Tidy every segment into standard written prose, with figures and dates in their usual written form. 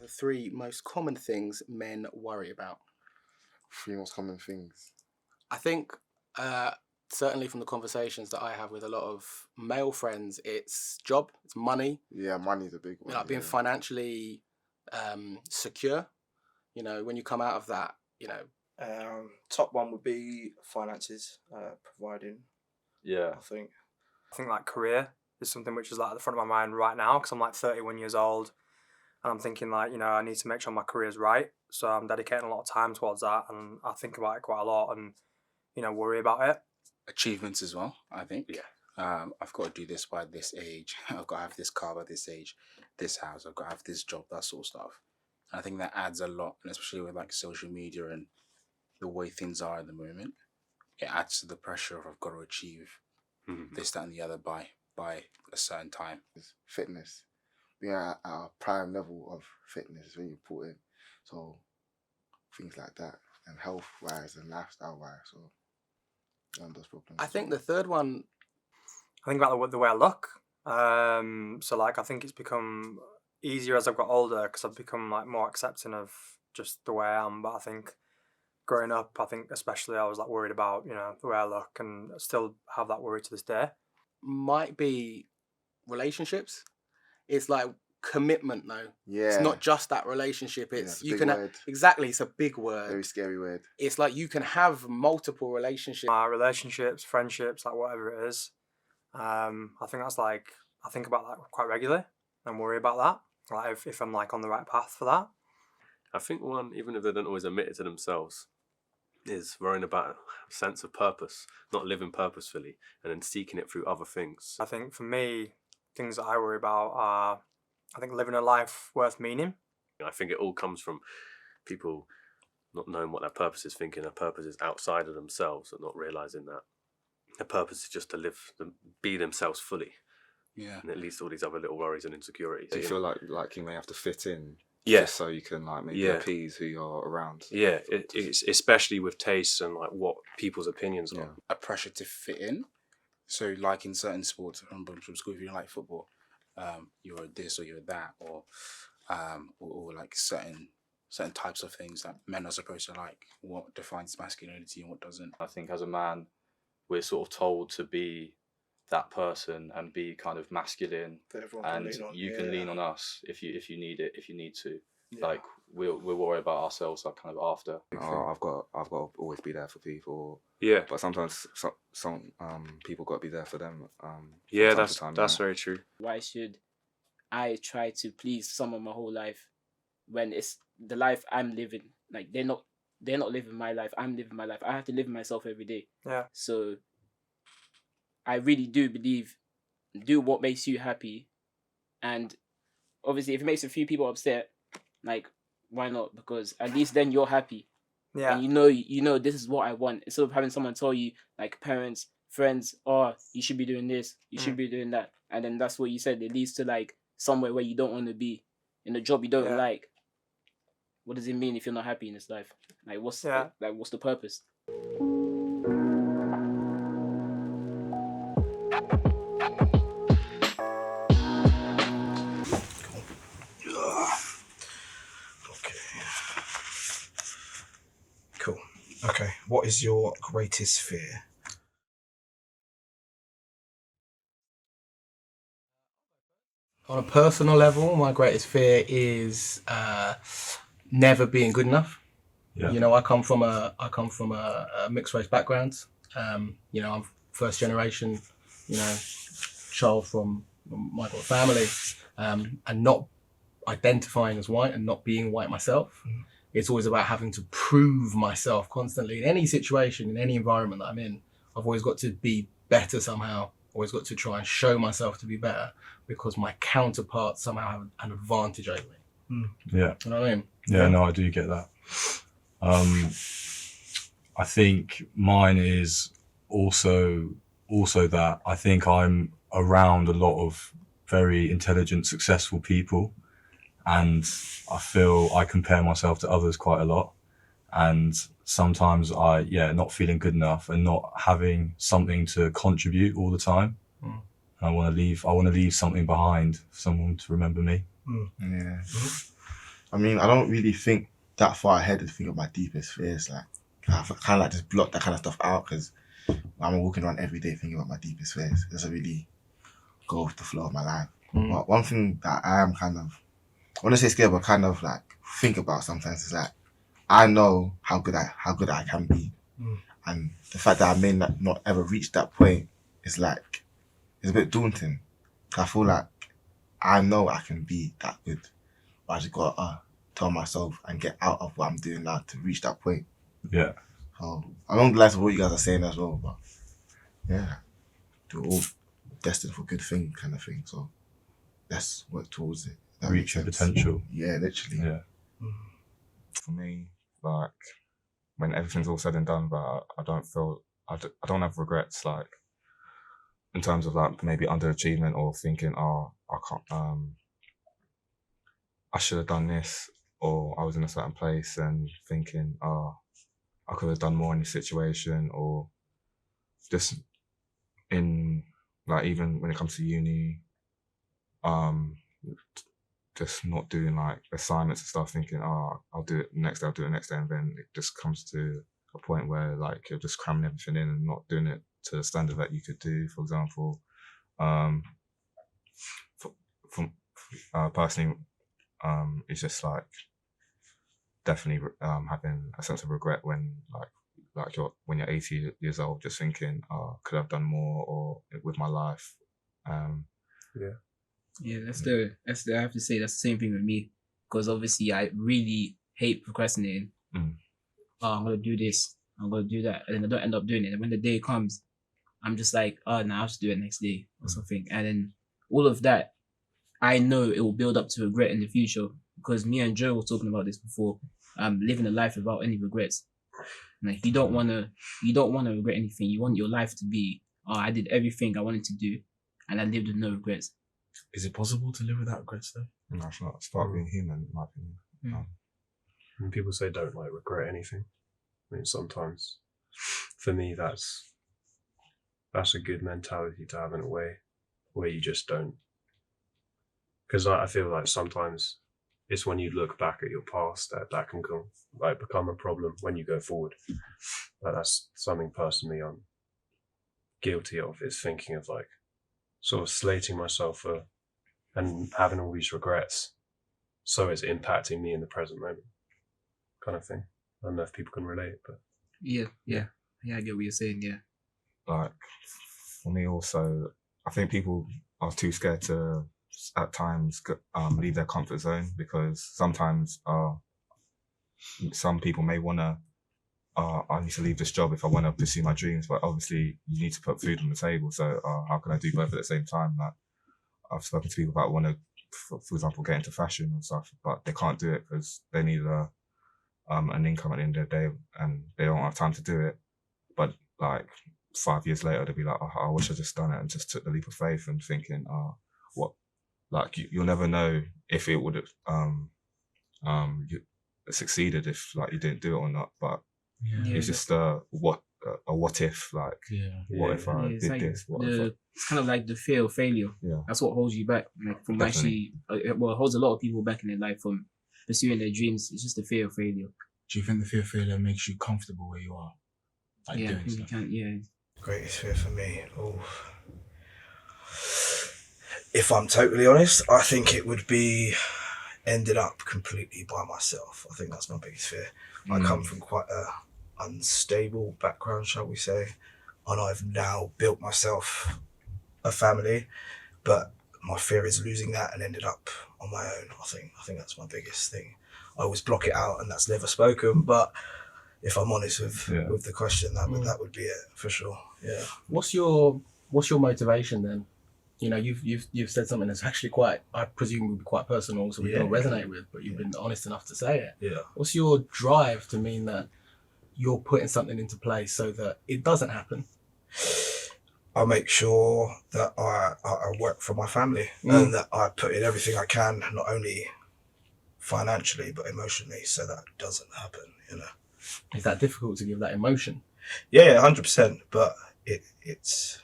The three most common things men worry about. Three most common things. I think certainly from the conversations that I have with a lot of male friends, it's job, it's money. Yeah, money's a big one. Like being financially secure. You know, when you come out of that, you know. Top one would be finances, providing. Yeah. I think like career is something which is like at the front of my mind right now because I'm like 31 years old and I'm thinking like, you know, I need to make sure my career's right. So I'm dedicating a lot of time towards that and I think about it quite a lot and, you know, worry about it. Achievements as well, I think. Yeah. I've got to do this by this age. I've got to have this car by this age, this house. I've got to have this job, that sort of stuff. And I think that adds a lot, and especially with like social media and the way things are at the moment. It adds to the pressure of I've got to achieve this, that, and the other by a certain time. Fitness. Being at our prime level of fitness is very important. So things like that, and health-wise and lifestyle-wise. So those problems. I think the third one. I think about the way I look. So like I think it's become easier as I've got older because I've become like more accepting of just the way I am. But I think growing up, I think especially I was like worried about, you know, the way I look and still have that worry to this day. Might be relationships. It's like commitment though. Yeah. It's not just that relationship. It's yeah, you can word. Exactly. It's a big word. Very scary word. It's like you can have multiple relationships. Relationships, friendships, like whatever it is. I think that's like I think about that quite regularly and worry about that. Like if I'm like on the right path for that. I think one, even if they don't always admit it to themselves, is worrying about a sense of purpose, not living purposefully, and then seeking it through other things. I think for me, things that I worry about are, I think, living a life worth meaning. I think it all comes from people not knowing what their purpose is, thinking their purpose is outside of themselves and not realising that their purpose is just to live, be themselves fully. Yeah. And it leads to all these other little worries and insecurities. Do you feel like you may have to fit in? Yeah. Just so you can like maybe appease who you're around. Yeah, it's especially with tastes and like what people's opinions are. A pressure to fit in. So like in certain sports, from school, if you like football, you're this or you're that, or like certain types of things that men are supposed to like. What defines masculinity and what doesn't? I think as a man, we're sort of told to be that person and be kind of masculine, and you can lean on us if you need it, if you need to. Yeah. Like we'll worry about ourselves like kind of after. I've got to always be there for people. Yeah, but sometimes some people got to be there for them. Yeah, that's very true. Why should I try to please someone my whole life when it's the life I'm living? Like they're not living my life. I'm living my life. I have to live myself every day. Yeah. So I really do believe, do what makes you happy, and obviously if it makes a few people upset, like why not? Because at least then you're happy. Yeah. And you know this is what I want. Instead of having someone tell you, like parents, friends, oh, you should be doing this, you should be doing that, and then that's what you said. It leads to like somewhere where you don't want to be, in a job you don't like. What does it mean if you're not happy in this life? Like what's the purpose? Cool. Okay. What is your greatest fear? On a personal level, my greatest fear is never being good enough. Yeah. You know, I come from a mixed race background. You know, I'm first generation, you know, child from migrant family, and not identifying as white and not being white myself. It's always about having to prove myself constantly in any situation, in any environment that I'm in. I've always got to be better somehow. Always got to try and show myself to be better because my counterparts somehow have an advantage over me. Yeah. You know what I mean? Yeah, no, I do get that. I think mine is also that I think I'm around a lot of very intelligent, successful people, and I feel I compare myself to others quite a lot. And sometimes not feeling good enough and not having something to contribute all the time. I want to leave something behind for someone to remember me. Yeah. I mean, I don't really think that far ahead to think of my deepest fears. Like, I kind of like just block that kind of stuff out because I'm walking around every day thinking about my deepest fears. It doesn't really go with the flow of my life. But one thing that I am kind of, I want to say scared, but kind of like think about sometimes is like, I know how good I can be. And the fact that I may not ever reach that point is like, it's a bit daunting. I feel like I know I can be that good, but I just gotta tell myself and get out of what I'm doing now to reach that point. Yeah. So along the lines of what you guys are saying as well, but yeah, we're all destined for good thing kind of thing. So let's work towards it. Reach your potential. Yeah, literally. Yeah. For me, like when everything's all said and done, but I don't have regrets, like in terms of like maybe underachievement or thinking, oh, I can't, I should have done this, or I was in a certain place and thinking, oh, I could have done more in this situation, or just in like even when it comes to uni, just not doing like assignments and stuff, thinking, oh, I'll do it next day, and then it just comes to a point where like you're just cramming everything in and not doing it to the standard that you could do. For example, personally, it's just like definitely having a sense of regret when when you're 80 years old, just thinking, oh, could I have done more or with my life. Yeah, I have to say that's the same thing with me, because obviously I really hate procrastinating. Oh, I'm gonna do this, I'm gonna do that, and then I don't end up doing it. And when the day comes, I'm just like, oh, now I'll just do it next day or something. And then all of that, I know it will build up to regret in the future, because me and Joe were talking about this before. Living a life without any regrets. Like you don't wanna regret anything. You want your life to be, oh, I did everything I wanted to do, and I lived with no regrets. Is it possible to live without regrets though? No, it's not. It's part of being human, in my opinion. When people say don't like regret anything, I mean sometimes for me that's a good mentality to have in a way, where you just don't, because I feel like sometimes it's when you look back at your past that can become a problem when you go forward. Like that's something personally I'm guilty of, is thinking of like sort of slating myself and having all these regrets, so it's impacting me in the present moment, kind of thing. I don't know if people can relate, but Yeah, I get what you're saying. Yeah, Like for me also, I think people are too scared to at times leave their comfort zone, because sometimes some people may want to, I need to leave this job if I want to pursue my dreams, but obviously you need to put food on the table, so how can I do both at the same time? Like I've spoken to people that want to, for example, get into fashion and stuff, but they can't do it because they need an income at the end of the day and they don't have time to do it. But like 5 years later, they'll be like, oh, I wish I just done it and just took the leap of faith, and thinking, what, like you'll never know if it would have succeeded if like you didn't do it or not. But it's just a what if, like what if I did like this? It's kind of like the fear of failure. Yeah. That's what holds you back, like from Definitely. it holds a lot of people back in their life from pursuing their dreams. It's just the fear of failure. Do you think the fear of failure makes you comfortable where you are? Like Yeah, I doing think you stuff? can. Greatest fear for me. If I'm totally honest, I think it would be ended up completely by myself. I think that's my biggest fear. I come from quite a unstable background, shall we say, and I've now built myself a family, but my fear is losing that and ended up on my own. I think that's my biggest thing. I always block it out, and that's never spoken. But if I'm honest with the question, that would be it for sure. Yeah. What's your motivation then? You know, you've said something that's actually quite, I presume, would be quite personal, so we're going to resonate with. But you've been honest enough to say it. Yeah. What's your drive to mean that you're putting something into place so that it doesn't happen? I make sure that I work for my family and that I put in everything I can, not only financially but emotionally, so that doesn't happen. You know. Is that difficult to give that emotion? Yeah, 100%. But it's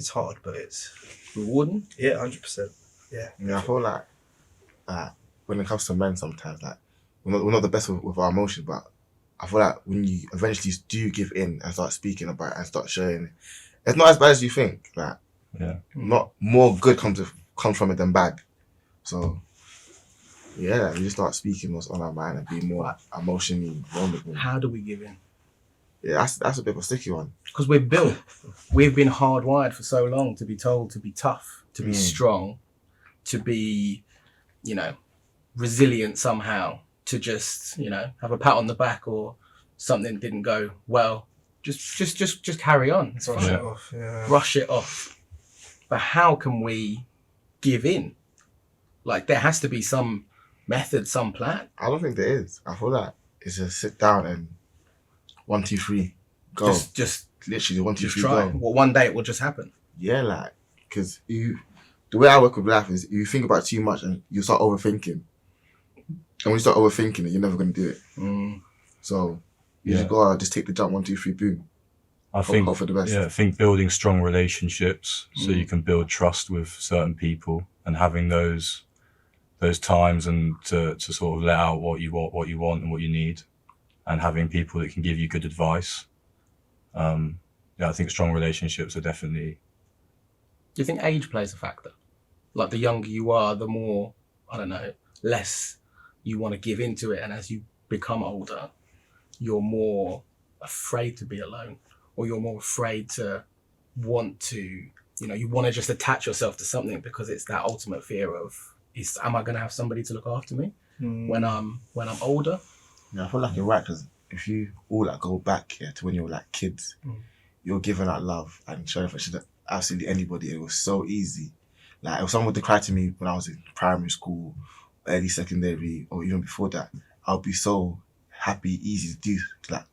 hard, but it's rewarding. Yeah, 100%. Yeah. I feel like when it comes to men, sometimes like we're not the best with our emotions, but I feel like when you eventually do give in and start speaking about it and start showing it, it's not as bad as you think. Like, not more good comes from it than bad. So, yeah, we just start speaking what's on our mind and be more emotionally vulnerable. How do we give in? Yeah, that's a bit of a sticky one. Because we've been hardwired for so long to be told to be tough, to be strong, to be, you know, resilient somehow, to just, you know, have a pat on the back or something didn't go well. Just carry on. It's Brush it off. Yeah. Brush it off. But how can we give in? Like, there has to be some method, some plan. I don't think there is. I feel like it's just sit down and 1, 2, 3, go. Just literally 1, 2, 3, try. go. Well, one day it will just happen. Yeah, like, because the way I work with life is you think about it too much and you start overthinking. And when you start overthinking it, you're never going to do it. So you just go out, just take the jump, 1, 2, 3, boom. I think hope for the best. Yeah, I think building strong relationships so you can build trust with certain people and having those times and to sort of let out what you want and what you need, and having people that can give you good advice. I think strong relationships are definitely. Do you think age plays a factor? Like, the younger you are, the more, I don't know, less you want to give into it, and as you become older, you're more afraid to be alone, or you're more afraid to want to, you know, you want to just attach yourself to something because it's that ultimate fear of, am I going to have somebody to look after me when I'm older? Yeah, I feel like you're right, because if you all like go back to when you were like kids, you're giving out love and showing affection to absolutely anybody. It was so easy. Like, if someone would cry to me when I was in primary school, early secondary, or even before that, I'll be so happy, easy to do, to like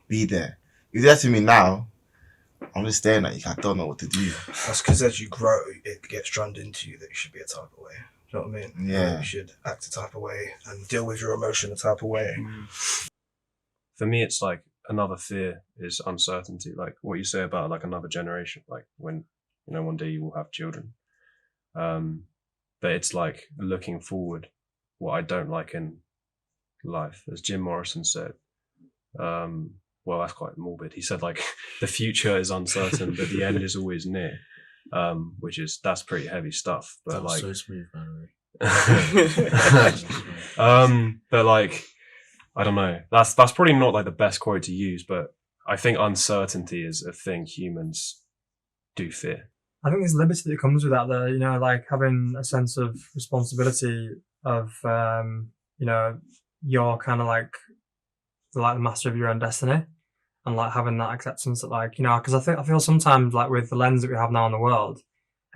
be there. If you do that to me now, I'm just staring at you. I don't know what to do. That's because as you grow, it gets drummed into you that you should be a type of way. You know what I mean? Yeah. You should act a type of way and deal with your emotion a type of way. For me, it's like another fear is uncertainty. Like what you say about like another generation, like when, you know, one day you will have children. But it's like looking forward, what I don't like in life. As Jim Morrison said, well, that's quite morbid. He said like the future is uncertain, but the end is always near. That's pretty heavy stuff. But that was like so smooth, by the way. But like, I don't know. That's probably not like the best quote to use, but I think uncertainty is a thing humans do fear. I think there's liberty that comes with that, though. You know, like having a sense of responsibility of, you know, you're kind of like the master of your own destiny, and like having that acceptance that, like, you know, because I feel sometimes like with the lens that we have now in the world,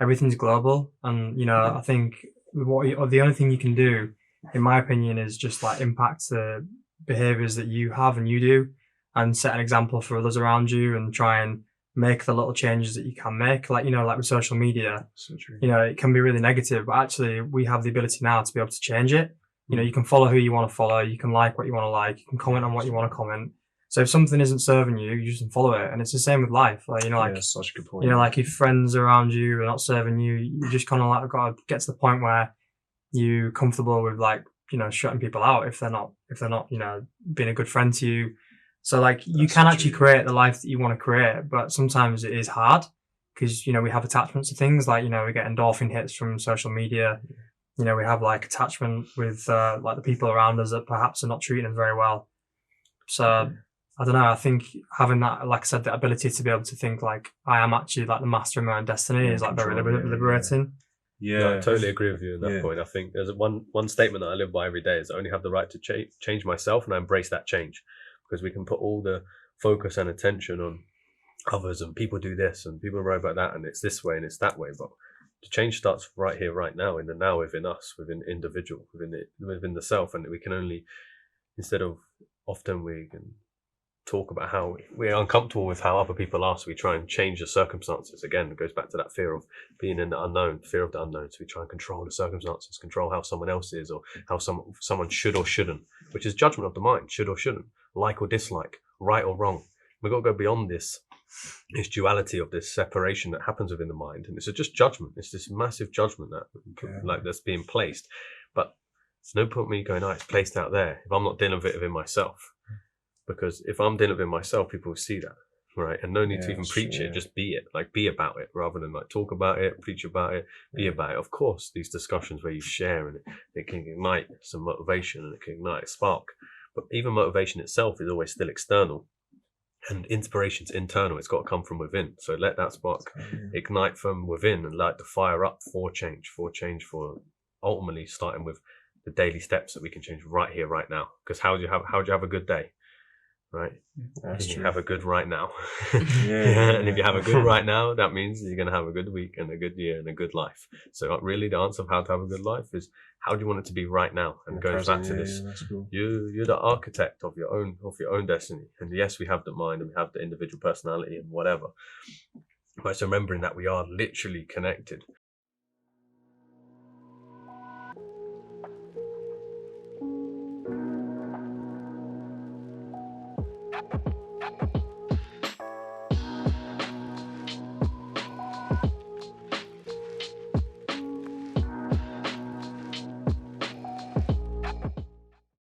everything's global, and you know, I think the only thing you can do, in my opinion, is just like impact the behaviors that you have and you do, and set an example for others around you, and try and make the little changes that you can make. Like, you know, like with social media, So true. you know, it can be really negative, but actually we have the ability now to be able to change it. You know, you can follow who you want to follow, you can like what you want to like, you can comment on what you want to comment. So if something isn't serving you, you just follow it. And it's the same with life. Like, you know, like, such a good point. you know, like if friends around you are not serving you, you just kind of like got to get to the point where you're comfortable with, like, you know, shutting people out if they're not, you know, being a good friend to you. So like you can actually create the life that you want to create, but sometimes it is hard because, you know, we have attachments to things, like, you know, we get endorphin hits from social media. You know, we have like attachment with like the people around us that perhaps are not treating us very well. So I don't know. I think having that, like I said, the ability to be able to think like I am actually like the master of my own destiny is like very liberating. Yeah, I totally agree with you on that point. I think there's one statement that I live by every day is I only have the right to change myself, and I embrace that change, because we can put all the focus and attention on others, and people do this and people write about that, and it's this way and it's that way. But the change starts right here, right now, in the now, within us, within the individual, within the self. And we can only, instead of often we can talk about how we're uncomfortable with how other people are, so we try and change the circumstances. Again, it goes back to that fear of being in the unknown, fear of the unknown. So we try and control the circumstances, control how someone else is, or how someone should or shouldn't, which is judgment of the mind, should or shouldn't, like or dislike, right or wrong. We've got to go beyond this duality of this separation that happens within the mind, and it's just judgment. It's this massive judgment that that's being placed. But it's no point me going, it's placed out there if I'm not dealing with it within myself. Because if I'm dealing with myself, people will see that, right? And no need to even preach it, just be it, like be about it, rather than like talk about it, preach about it, be about it. Of course, these discussions where you share and it can ignite some motivation and it can ignite a spark. But even motivation itself is always still external, and inspiration's internal. It's got to come from within. So let that spark ignite from within and light the fire up for change, for ultimately starting with the daily steps that we can change right here, right now. Because how do you have a good day? Right? That's you true. have a good right now. And if you have a good right now, that means you're going to have a good week and a good year and a good life. So really the answer of how to have a good life is, how do you want it to be right now? And going back to this, cool. you're the architect of your own destiny. And yes, we have the mind and we have the individual personality and whatever, but it's remembering that we are literally connected